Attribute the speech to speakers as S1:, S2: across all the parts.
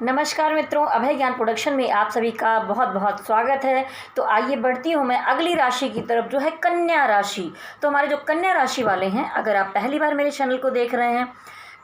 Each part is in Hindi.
S1: नमस्कार मित्रों, अभय ज्ञान प्रोडक्शन में आप सभी का बहुत बहुत स्वागत है। तो आइए बढ़ती हूँ मैं अगली राशि की तरफ, जो है कन्या राशि। तो हमारे जो कन्या राशि वाले हैं, अगर आप पहली बार मेरे चैनल को देख रहे हैं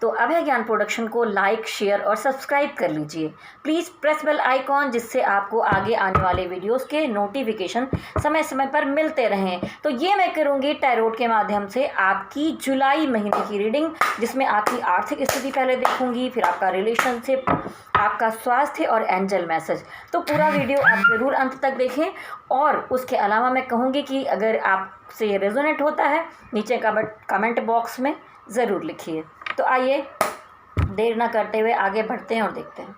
S1: तो अभय ज्ञान प्रोडक्शन को लाइक, शेयर और सब्सक्राइब कर लीजिए। प्लीज़ प्रेस बेल आइकॉन, जिससे आपको आगे आने वाले वीडियोस के नोटिफिकेशन समय समय पर मिलते रहें। तो ये मैं करूँगी टैरोट के माध्यम से आपकी जुलाई महीने की रीडिंग, जिसमें आपकी आर्थिक स्थिति पहले देखूंगी, फिर आपका रिलेशनशिप, आपका स्वास्थ्य और एंजल मैसेज। तो पूरा वीडियो आप ज़रूर अंत तक देखें। और उसके अलावा मैं कहूँगी कि अगर आपसे ये रेजोनेट होता है, नीचे कमेंट बॉक्स में ज़रूर लिखिए। तो आइए देर ना करते हुए आगे बढ़ते हैं और देखते हैं।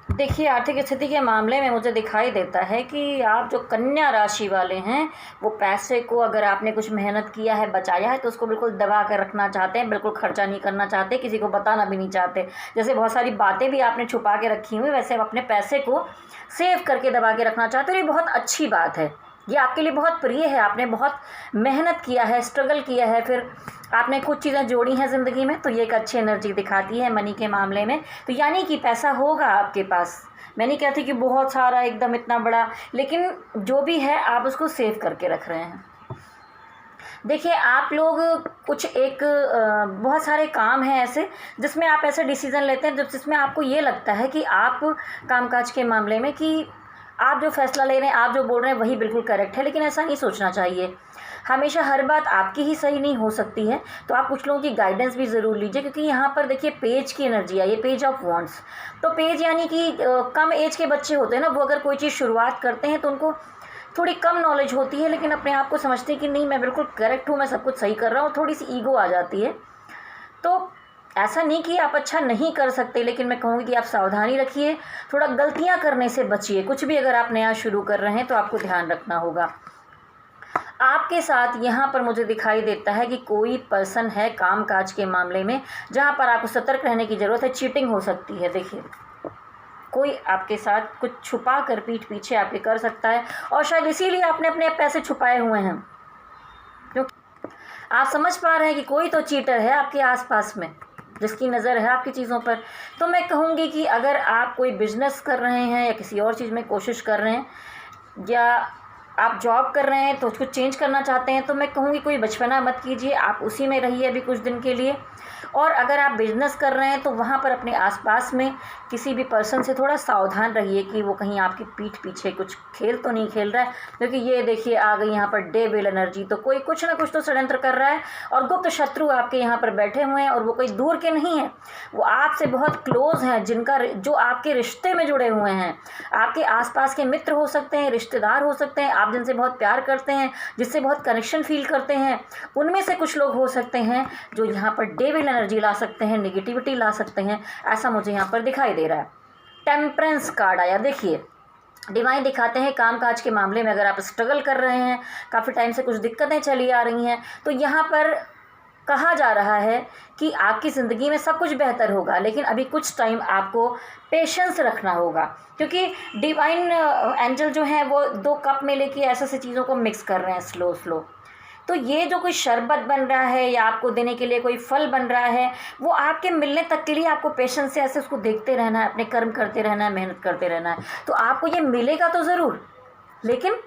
S1: देखिए, आर्थिक स्थिति के मामले में मुझे दिखाई देता है कि आप जो कन्या राशि वाले हैं, वो पैसे को, अगर आपने कुछ मेहनत किया है, बचाया है, तो उसको बिल्कुल दबा कर रखना चाहते हैं, बिल्कुल खर्चा नहीं करना चाहते, किसी को बताना भी नहीं चाहते। जैसे बहुत सारी बातें भी आपने छुपा के रखी हुई, वैसे आप अपने पैसे को सेव करके दबा के रखना चाहते हो। ये बहुत अच्छी बात है, ये आपके लिए बहुत प्रिय है। आपने बहुत मेहनत किया है, स्ट्रगल किया है, फिर आपने कुछ चीज़ें जोड़ी हैं ज़िंदगी में, तो ये एक अच्छी एनर्जी दिखाती है मनी के मामले में। तो यानी कि पैसा होगा आपके पास। मैं नहीं कहती कि बहुत सारा एकदम इतना बड़ा, लेकिन जो भी है आप उसको सेव करके रख रहे हैं। देखिए, आप लोग कुछ एक बहुत सारे काम हैं ऐसे, जिसमें आप ऐसे डिसीज़न लेते हैं जिसमें आपको ये लगता है कि आप कामकाज के मामले में कि आप जो फैसला ले रहे हैं, आप जो बोल रहे हैं वही बिल्कुल करेक्ट है। लेकिन ऐसा नहीं सोचना चाहिए। हमेशा हर बात आपकी ही सही नहीं हो सकती है, तो आप कुछ लोगों की गाइडेंस भी ज़रूर लीजिए। क्योंकि यहाँ पर देखिए, पेज की एनर्जी है, ये पेज ऑफ वॉन्ड्स। तो पेज यानी कि कम एज के बच्चे होते हैं ना, वो अगर कोई चीज़ शुरुआत करते हैं तो उनको थोड़ी कम नॉलेज होती है, लेकिन अपने आप को समझते हैं कि नहीं, मैं बिल्कुल करेक्ट हूँ, मैं सब कुछ सही कर रहा हूँ। थोड़ी सी ईगो आ जाती है। तो ऐसा नहीं कि आप अच्छा नहीं कर सकते, लेकिन मैं कहूँगी कि आप सावधानी रखिए, थोड़ा गलतियाँ करने से बचिए। कुछ भी अगर आप नया शुरू कर रहे हैं तो आपको ध्यान रखना होगा। आपके साथ यहाँ पर मुझे दिखाई देता है कि कोई पर्सन है काम काज के मामले में, जहाँ पर आपको सतर्क रहने की ज़रूरत है। चीटिंग हो सकती है। देखिए, कोई आपके साथ कुछ छुपा कर पीठ पीछे आपके कर सकता है, और शायद इसीलिए आपने अपने पैसे छुपाए हुए हैं, क्योंकि आप समझ पा रहे हैं कि कोई तो चीटर है आपके आसपास में, जिसकी नज़र है आपकी चीज़ों पर। तो मैं कहूँगी कि अगर आप कोई बिजनेस कर रहे हैं या किसी और चीज़ में कोशिश कर रहे हैं, या आप जॉब कर रहे हैं तो उसको चेंज करना चाहते हैं, तो मैं कहूँगी कोई बचपना मत कीजिए, आप उसी में रहिए अभी कुछ दिन के लिए। और अगर आप बिजनेस कर रहे हैं तो वहाँ पर अपने आसपास में किसी भी पर्सन से थोड़ा सावधान रहिए कि वो कहीं आपकी पीठ पीछे कुछ खेल तो नहीं खेल रहा है। क्योंकि ये देखिए, आ गई यहाँ पर डेविल एनर्जी। तो कोई कुछ ना कुछ तो षड्यंत्र कर रहा है, और गुप्त शत्रु आपके यहाँ पर बैठे हुए हैं। और वो कोई दूर के नहीं है, वो आपसे बहुत क्लोज हैं, जो आपके रिश्ते में जुड़े हुए हैं। आपके आसपास के मित्र हो सकते हैं, रिश्तेदार हो सकते हैं, आप जिनसे बहुत प्यार करते हैं, जिससे बहुत कनेक्शन फील करते हैं, उनमें से कुछ लोग हो सकते हैं जो यहाँ पर डेविल एनर्जी ला सकते हैं, नेगेटिविटी ला सकते हैं। ऐसा मुझे यहाँ पर दिखाई दे रहा है। टेम्परेंस कार्ड आया। देखिए, डिवाइन दिखाते हैं कामकाज के मामले में अगर आप स्ट्रगल कर रहे हैं, काफ़ी टाइम से कुछ दिक्कतें चली आ रही हैं, तो यहाँ पर कहा जा रहा है कि आपकी ज़िंदगी में सब कुछ बेहतर होगा, लेकिन अभी कुछ टाइम आपको पेशेंस रखना होगा। क्योंकि डिवाइन एंजल जो हैं वो 2 कप में लेके ऐसे ऐसे चीज़ों को मिक्स कर रहे हैं स्लो स्लो। तो ये जो कोई शरबत बन रहा है या आपको देने के लिए कोई फल बन रहा है, वो आपके मिलने तक के लिए आपको पेशेंस से ऐसे उसको देखते रहना है, अपने कर्म करते रहना है, मेहनत करते रहना है। तो आपको ये मिलेगा तो ज़रूर, लेकिन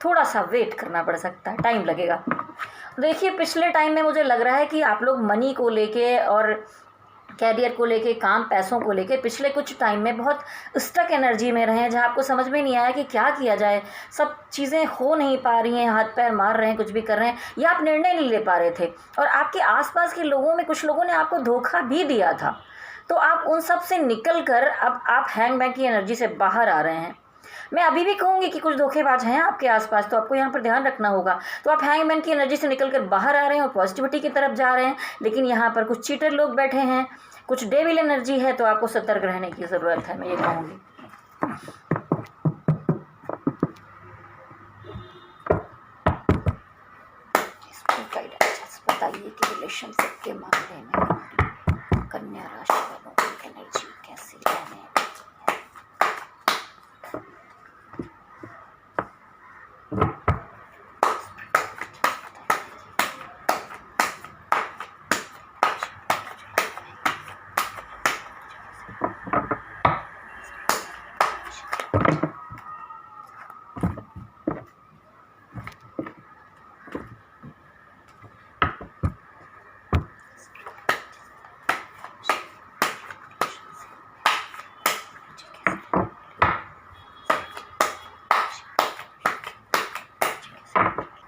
S1: थोड़ा सा वेट करना पड़ सकता है, टाइम लगेगा। देखिए, पिछले टाइम में मुझे लग रहा है कि आप लोग मनी को लेके और कैरियर को लेके, काम पैसों को लेके पिछले कुछ टाइम में बहुत स्टक एनर्जी में रहे हैं, जहाँ आपको समझ में नहीं आया कि क्या किया जाए। सब चीज़ें हो नहीं पा रही हैं, हाथ पैर मार रहे हैं, कुछ भी कर रहे हैं, या आप निर्णय नहीं ले पा रहे थे। और आपके आसपास के लोगों में कुछ लोगों ने आपको धोखा भी दिया था। तो आप उन सब से निकल कर अब आप हैंगमैन की एनर्जी से बाहर आ रहे हैं। मैं अभी भी कहूँगी कि कुछ धोखेबाज हैं आपके आसपास, तो आपको यहाँ पर ध्यान रखना होगा। तो आप हैंगमैन की एनर्जी से निकल कर बाहर आ रहे हैं और पॉजिटिविटी की तरफ जा रहे हैं, लेकिन यहाँ पर कुछ चीटर लोग बैठे हैं, कुछ डेविल एनर्जी है, तो आपको सतर्क रहने की ज़रूरत है, मैं ये कहूँगी। बताइए कि रिलेशनशिप के मामले में कन्या राशि वालों की एनर्जी कैसी रहने वाली है।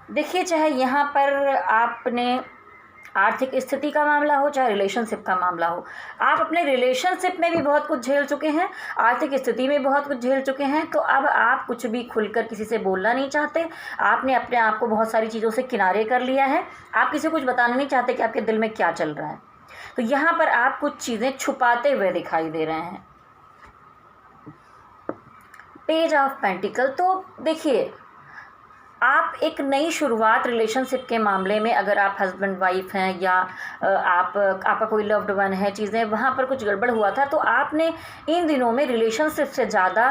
S1: देखिए, चाहे यहाँ पर आपने आर्थिक स्थिति का मामला हो, चाहे रिलेशनशिप का मामला हो, आप अपने रिलेशनशिप में भी बहुत कुछ झेल चुके हैं, आर्थिक स्थिति में बहुत कुछ झेल चुके हैं, तो अब आप कुछ भी खुलकर किसी से बोलना नहीं चाहते। आपने अपने आप को बहुत सारी चीज़ों से किनारे कर लिया है, आप किसी को कुछ बताना नहीं चाहते कि आपके दिल में क्या चल रहा है। तो यहाँ पर आप कुछ चीज़ें छुपाते हुए दिखाई दे रहे हैं। पेज ऑफ पेंटिकल, तो देखिए, आप एक नई शुरुआत रिलेशनशिप के मामले में, अगर आप हस्बैंड वाइफ हैं या आपका कोई लव्ड वन है, चीज़ें वहाँ पर कुछ गड़बड़ हुआ था, तो आपने इन दिनों में रिलेशनशिप से ज़्यादा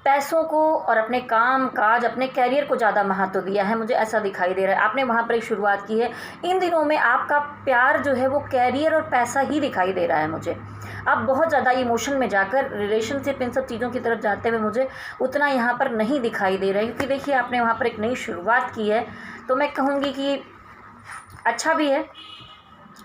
S1: पैसों को और अपने काम काज, अपने कैरियर को ज़्यादा महत्व दिया है, मुझे ऐसा दिखाई दे रहा है। आपने वहाँ पर एक शुरुआत की है। इन दिनों में आपका प्यार जो है वो कैरियर और पैसा ही दिखाई दे रहा है मुझे। आप बहुत ज़्यादा इमोशन में जाकर रिलेशनशिप, इन सब चीज़ों की तरफ जाते हुए मुझे उतना यहाँ पर नहीं दिखाई दे रहा है, क्योंकि देखिए आपने वहाँ पर एक नई शुरुआत की है। तो मैं कहूँगी कि अच्छा भी है।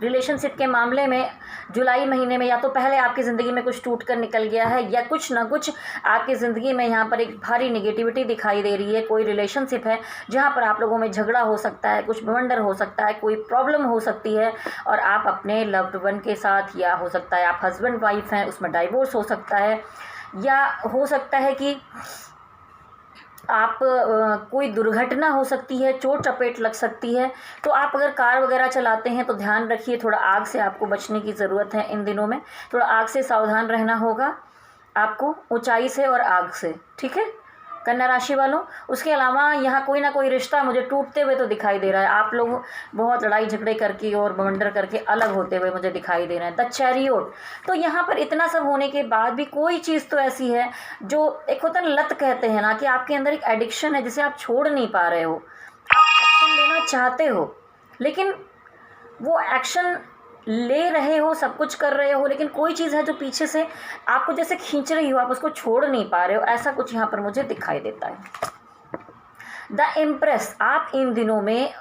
S1: रिलेशनशिप के मामले में जुलाई महीने में या तो पहले आपकी ज़िंदगी में कुछ टूट कर निकल गया है, या कुछ ना कुछ आपकी ज़िंदगी में यहाँ पर एक भारी नेगेटिविटी दिखाई दे रही है। कोई रिलेशनशिप है जहाँ पर आप लोगों में झगड़ा हो सकता है, कुछ बवंडर हो सकता है, कोई प्रॉब्लम हो सकती है, और आप अपने लव्ड वन के साथ, या हो सकता है आप हस्बैंड वाइफ हैं, उसमें डाइवोर्स हो सकता है, या हो सकता है कि आप कोई दुर्घटना हो सकती है, चोट चपेट लग सकती है। तो आप अगर कार वगैरह चलाते हैं तो ध्यान रखिए, थोड़ा आग से आपको बचने की ज़रूरत है। इन दिनों में थोड़ा आग से सावधान रहना होगा आपको, ऊंचाई से और आग से, ठीक है कन्या राशि वालों। उसके अलावा यहाँ कोई ना कोई रिश्ता मुझे टूटते हुए तो दिखाई दे रहा है। आप लोग बहुत लड़ाई झगड़े करके और बवंडर करके अलग होते हुए मुझे दिखाई दे रहे हैं। द चैरियट, तो यहाँ पर इतना सब होने के बाद भी कोई चीज़ तो ऐसी है जो एक होता है लत कहते हैं ना, कि आपके अंदर एक एडिक्शन है जिसे आप छोड़ नहीं पा रहे हो। आप एक्शन लेना चाहते हो, लेकिन वो एक्शन ले रहे हो, सब कुछ कर रहे हो, लेकिन कोई चीज़ है जो पीछे से आपको जैसे खींच रही हो, आप उसको छोड़ नहीं पा रहे हो। ऐसा कुछ यहाँ पर मुझे दिखाई देता है। द इम्प्रेस, आप इन दिनों में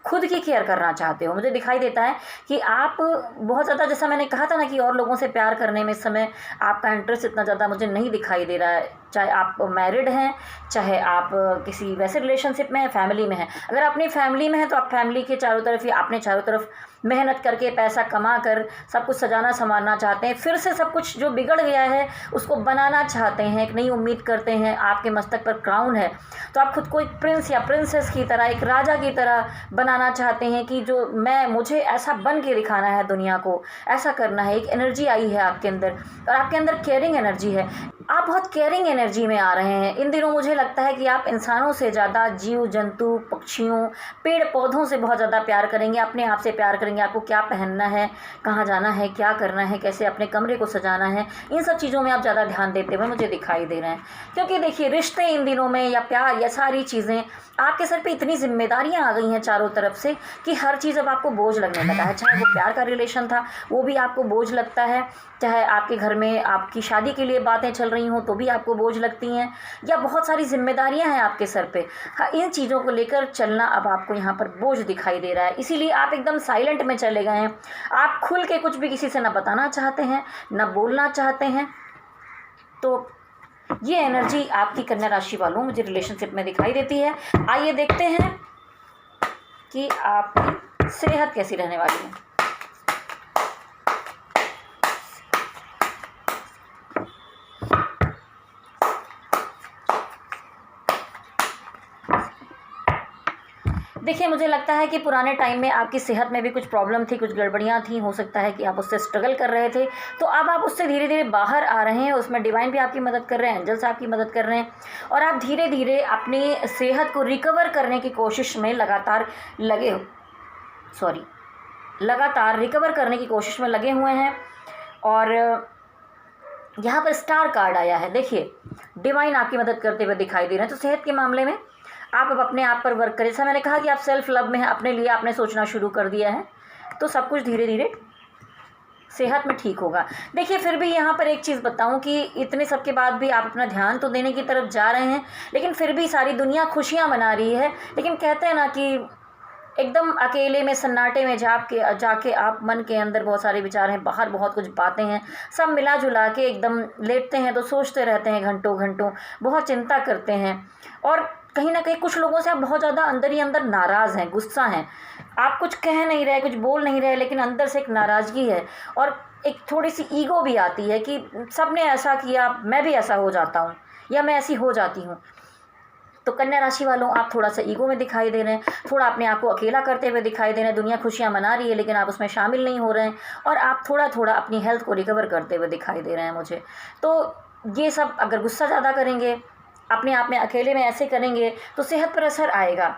S1: खुद की केयर करना चाहते हो। मुझे दिखाई देता है कि आप बहुत ज़्यादा, जैसा मैंने कहा था ना कि और लोगों से प्यार करने में इस समय आपका इंटरेस्ट इतना ज़्यादा मुझे नहीं दिखाई दे रहा है। चाहे आप मैरिड हैं, चाहे आप किसी वैसे रिलेशनशिप में हैं, फैमिली में हैं। अगर अपनी फैमिली में है तो आप फैमिली के चारों तरफ या अपने चारों तरफ मेहनत करके पैसा कमा कर सब कुछ सजाना संवारना चाहते हैं। फिर से सब कुछ जो बिगड़ गया है उसको बनाना चाहते हैं, एक नई उम्मीद करते हैं। आपके मस्तक पर क्राउन है तो आप खुद को एक प्रिंस या प्रिंसेस की तरह, एक राजा की तरह बनाना चाहते हैं कि जो मुझे ऐसा बन के दिखाना है दुनिया को, ऐसा करना है। एक एनर्जी आई है आपके अंदर, और आपके अंदर केयरिंग एनर्जी है। आप बहुत केयरिंग एनर्जी में आ रहे हैं इन दिनों। मुझे लगता है कि आप इंसानों से ज़्यादा जीव जंतु, पक्षियों, पेड़ पौधों से बहुत ज़्यादा प्यार करेंगे, अपने आप से प्यार करेंगे। आपको क्या पहनना है, कहाँ जाना है, क्या करना है, कैसे अपने कमरे को सजाना है, इन सब चीज़ों में आप ज़्यादा ध्यान देते हुए मुझे दिखाई दे रहे हैं। क्योंकि देखिए रिश्ते इन दिनों में या प्यार या सारी चीज़ें, आपके सर पे इतनी जिम्मेदारियां आ गई हैं चारों तरफ से कि हर चीज़ अब आपको बोझ लगने लगा है। चाहे वो प्यार का रिलेशन था वो भी आपको बोझ लगता है, चाहे आपके घर में आपकी शादी के लिए बातें चल रही हों तो भी आपको बोझ लगती हैं, या बहुत सारी जिम्मेदारियां हैं आपके सर पे। हाँ, इन चीज़ों को लेकर चलना अब आपको यहाँ पर बोझ दिखाई दे रहा है। इसीलिए आप एकदम साइलेंट में चले गए हैं। आप खुल के कुछ भी किसी से ना बताना चाहते हैं, ना बोलना चाहते हैं। तो ये एनर्जी आपकी कन्या राशि वालों मुझे रिलेशनशिप में दिखाई देती है। आइए देखते हैं कि आपकी सेहत कैसी रहने वाली है। देखिए, मुझे लगता है कि पुराने टाइम में आपकी सेहत में भी कुछ प्रॉब्लम थी, कुछ गड़बड़ियाँ थी, हो सकता है कि आप उससे स्ट्रगल कर रहे थे, तो अब आप उससे धीरे धीरे बाहर आ रहे हैं। उसमें डिवाइन भी आपकी मदद कर रहे हैं, एंजल्स आपकी मदद कर रहे हैं, और आप धीरे धीरे अपनी सेहत को रिकवर करने की कोशिश में लगातार रिकवर करने की कोशिश में लगे हुए हैं। और यहाँ पर स्टार कार्ड आया है, देखिए डिवाइन आपकी मदद करते हुए दिखाई दे रहे हैं। तो सेहत के मामले में आप अब अपने आप पर वर्क करें। जैसा मैंने कहा कि आप सेल्फ लव में हैं, अपने लिए आपने सोचना शुरू कर दिया है, तो सब कुछ धीरे धीरे सेहत में ठीक होगा। देखिए, फिर भी यहाँ पर एक चीज़ बताऊँ कि इतने सब के बाद भी आप अपना ध्यान तो देने की तरफ जा रहे हैं, लेकिन फिर भी सारी दुनिया खुशियाँ मना रही है। लेकिन कहते हैं ना कि एकदम अकेले में सन्नाटे में जाके आप मन के अंदर बहुत सारे विचार हैं, बाहर बहुत कुछ बातें हैं, सब मिला जुला के एकदम लेटते हैं तो सोचते रहते हैं घंटों घंटों, बहुत चिंता करते हैं। और कहीं ना कहीं कुछ लोगों से आप बहुत ज़्यादा अंदर ही अंदर नाराज़ हैं, गुस्सा हैं, आप कुछ कह नहीं रहे, कुछ बोल नहीं रहे, लेकिन अंदर से एक नाराज़गी है और एक थोड़ी सी ईगो भी आती है कि सबने ऐसा किया, मैं भी ऐसा हो जाता हूँ या मैं ऐसी हो जाती हूँ। तो कन्या राशि वालों, आप थोड़ा सा ईगो में दिखाई दे रहे हैं, थोड़ा अपने आप को अकेला करते हुए दिखाई दे रहे हैं। दुनिया खुशियाँ मना रही है लेकिन आप उसमें शामिल नहीं हो रहे हैं, और आप थोड़ा थोड़ा अपनी हेल्थ को रिकवर करते हुए दिखाई दे रहे हैं मुझे। तो ये सब अगर गुस्सा ज़्यादा करेंगे, अपने आप में अकेले में ऐसे करेंगे, तो सेहत पर असर आएगा,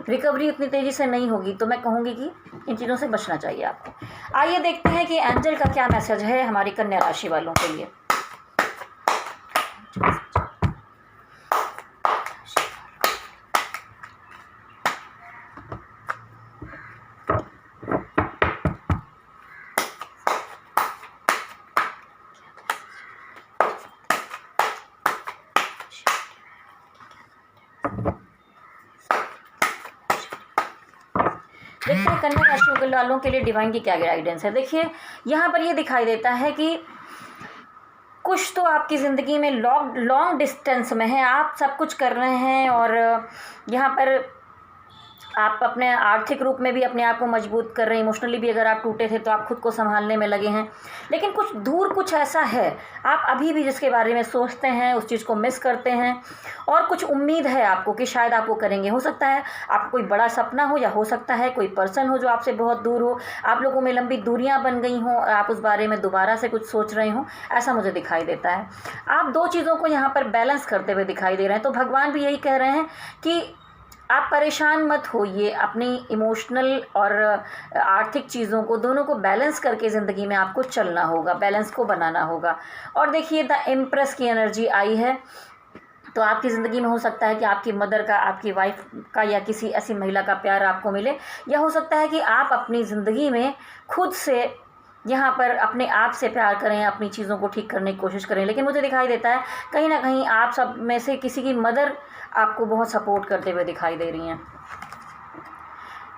S1: रिकवरी उतनी तेज़ी से नहीं होगी। तो मैं कहूँगी कि इन चीज़ों से बचना चाहिए आपको। आइए देखते हैं कि एंजल का क्या मैसेज है हमारी कन्या राशि वालों के लिए। देखते हैं कन्या राशि वालों के लिए डिवाइन की क्या गाइडेंस है। देखिए, यहाँ पर ये दिखाई देता है कि कुछ तो आपकी ज़िंदगी में लॉन्ग डिस्टेंस में है, आप सब कुछ कर रहे हैं, और यहाँ पर आप अपने आर्थिक रूप में भी अपने आप को मजबूत कर रहे हैं, इमोशनली भी अगर आप टूटे थे तो आप खुद को संभालने में लगे हैं। लेकिन कुछ दूर कुछ ऐसा है, आप अभी भी जिसके बारे में सोचते हैं उस चीज़ को मिस करते हैं, और कुछ उम्मीद है आपको कि शायद आप वो करेंगे। हो सकता है आपको कोई बड़ा सपना हो, या हो सकता है कोई पर्सन हो जो आपसे बहुत दूर हो, आप लोगों में लंबी दूरियां बन गई हों और आप उस बारे में दोबारा से कुछ सोच रहे हों, ऐसा मुझे दिखाई देता है। आप दो चीज़ों को यहाँ पर बैलेंस करते हुए दिखाई दे रहे हैं। तो भगवान भी यही कह रहे हैं कि आप परेशान मत होइए, अपनी इमोशनल और आर्थिक चीज़ों को दोनों को बैलेंस करके ज़िंदगी में आपको चलना होगा, बैलेंस को बनाना होगा। और देखिए, द एम्प्रेस की एनर्जी आई है, तो आपकी ज़िंदगी में हो सकता है कि आपकी मदर का, आपकी वाइफ का या किसी ऐसी महिला का प्यार आपको मिले, या हो सकता है कि आप अपनी ज़िंदगी में खुद से यहाँ पर अपने आप से प्यार करें, अपनी चीज़ों को ठीक करने की कोशिश करें। लेकिन मुझे दिखाई देता है कहीं ना कहीं आप सब में से किसी की मदर आपको बहुत सपोर्ट करते हुए दिखाई दे रही हैं।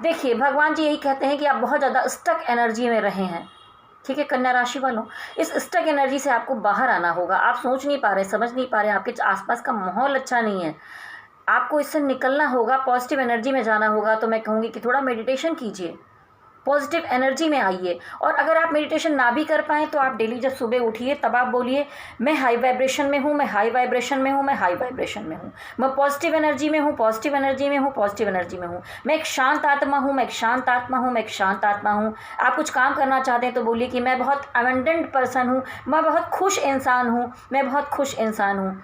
S1: देखिए, भगवान जी यही कहते हैं कि आप बहुत ज़्यादा स्टक एनर्जी में रहे हैं, ठीक है कन्या राशि वालों। इस स्टक एनर्जी से आपको बाहर आना होगा। आप सोच नहीं पा रहे, समझ नहीं पा रहे, आपके आसपास का माहौल अच्छा नहीं है, आपको इससे निकलना होगा, पॉजिटिव एनर्जी में जाना होगा। तो मैं कहूँगी कि थोड़ा मेडिटेशन कीजिए, पॉजिटिव एनर्जी में आइए। और अगर आप मेडिटेशन ना भी कर पाएँ तो आप डेली जब सुबह उठिए तब आप बोलिए, मैं हाई वाइब्रेशन में हूँ, मैं हाई वाइब्रेशन में हूँ, मैं हाई वाइब्रेशन में हूँ, मैं पॉजिटिव एनर्जी में हूँ, पॉजिटिव एनर्जी में हूँ, पॉजिटिव एनर्जी में हूँ, मैं एक शांत आत्मा हूँ, मैं एक शांत आत्मा हूँ, मैं एक शांत आत्मा हूँ। आप कुछ काम करना चाहते हैं तो बोलिए कि मैं बहुत अबंडेंट पर्सन हूँ, मैं बहुत खुश इंसान हूँ, मैं बहुत खुश इंसान हूँ।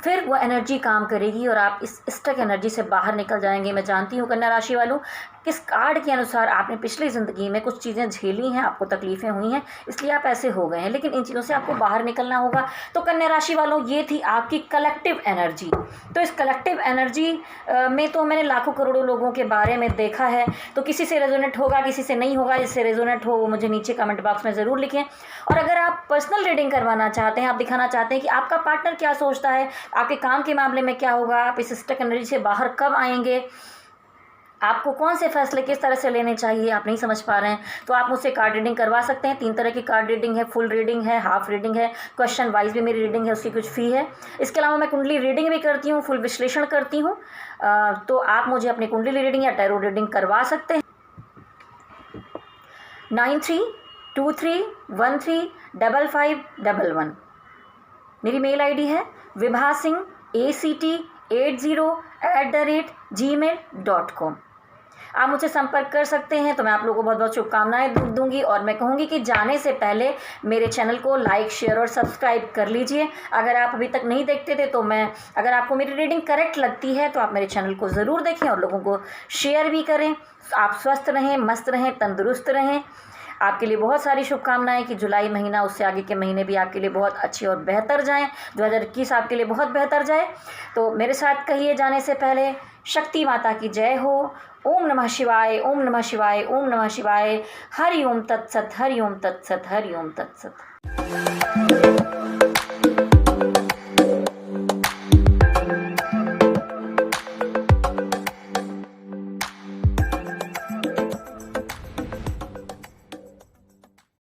S1: फिर वो एनर्जी काम करेगी और आप इस स्टक एनर्जी से बाहर निकल जाएंगे। मैं जानती हूँ कन्या राशि वालों, इस कार्ड के अनुसार आपने पिछली ज़िंदगी में कुछ चीज़ें झेली हैं, आपको तकलीफ़ें हुई हैं, इसलिए आप ऐसे हो गए हैं, लेकिन इन चीज़ों से आपको बाहर निकलना होगा। तो कन्या राशि वालों, ये थी आपकी कलेक्टिव एनर्जी। तो इस कलेक्टिव एनर्जी में तो मैंने लाखों करोड़ों लोगों के बारे में देखा है, तो किसी से रेजोनेट होगा, किसी से नहीं होगा। जिससे रेजोनेट हो वो मुझे नीचे कमेंट बॉक्स में ज़रूर लिखें। और अगर आप पर्सनल रीडिंग करवाना चाहते हैं, आप दिखाना चाहते हैं कि आपका पार्टनर क्या सोचता है, आपके काम के मामले में क्या होगा, आप इस स्टक एनर्जी से बाहर कब आएंगे, आपको कौन से फैसले किस तरह से लेने चाहिए, आप नहीं समझ पा रहे हैं, तो आप मुझसे कार्ड रीडिंग करवा सकते हैं। 3 तरह की कार्ड रीडिंग है, फुल रीडिंग है, हाफ रीडिंग है, क्वेश्चन वाइज भी मेरी रीडिंग है, उसकी कुछ फ़ी है। इसके अलावा मैं कुंडली रीडिंग भी करती हूँ, फुल विश्लेषण करती हूँ। तो आप मुझे अपनी कुंडली रीडिंग या टैरो रीडिंग करवा सकते हैं। 9323135511 मेरी मेल आईडी है, विभा सिंh ACT 80@gmail.com। आप मुझसे संपर्क कर सकते हैं। तो मैं आप लोगों को बहुत बहुत शुभकामनाएं दूंगी और मैं कहूँगी कि जाने से पहले मेरे चैनल को लाइक, शेयर और सब्सक्राइब कर लीजिए। अगर आप अभी तक नहीं देखते थे तो अगर आपको मेरी रीडिंग करेक्ट लगती है तो आप मेरे चैनल को ज़रूर देखें और लोगों को शेयर भी करें। आप स्वस्थ रहें, मस्त रहें, तंदुरुस्त रहें। आपके लिए बहुत सारी शुभकामनाएं कि जुलाई महीना, उससे आगे के महीने भी आपके लिए बहुत अच्छे और बेहतर जाएं। 2021 आपके लिए बहुत बेहतर जाए। तो मेरे साथ कहिए जाने से पहले, शक्ति माता की जय हो। ओम नमः शिवाय, ओम नमः शिवाय, ओम नमः शिवाय। हरि ओम तत्सत, हरि ओम तत्सत, हरि ओम तत्सत।